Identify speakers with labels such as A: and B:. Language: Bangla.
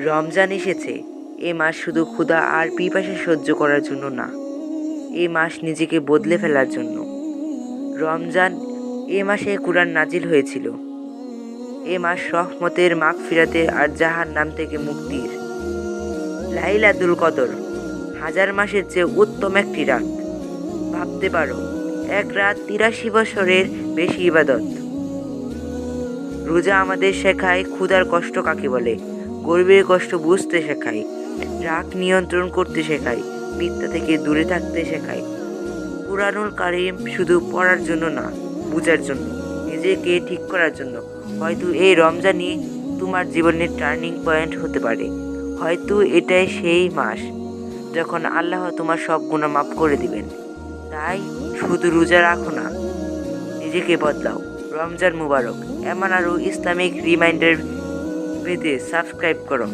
A: রমজান এসেছে। এ মাস শুধু ক্ষুধা আর পিপাসা সহ্য করার জন্য না, এ মাস নিজেকে বদলে ফেলার জন্য। রমজান এ মাসে কুরআন নাজিল হয়েছিল। এ মাস রহমতের, মাগফিরাতের আর জাহান্নাম থেকে মুক্তির। লাইলাতুল কদর হাজার মাসের চেয়ে উত্তম একটি রাত। ভাবতে পারো, এক রাত ৮৩ বছরের বেশি ইবাদত। রোজা আমাদের শেখায় ক্ষুধার কষ্ট কাকে বলে, গরিবের কষ্ট বুঝতে শেখায়, রাগ নিয়ন্ত্রণ করতে শেখায়, মিথ্যা থেকে দূরে থাকতে শেখায়। কুরআনুল কারীম শুধু পড়ার জন্য না, বুঝার জন্য, নিজেকে ঠিক করার জন্য। হয়তো এই রমজানই তোমার জীবনের টার্নিং পয়েন্ট হতে পারে। হয়তো এটাই সেই মাস যখন আল্লাহ তোমার সব গুনাহ মাফ করে দিবেন। তাই শুধু রোজা রাখো না, নিজেকে বদলাও। রমজান মুবারক। এমন আরও ইসলামিক রিমাইন্ডার পেতে সাবস্ক্রাইব করো।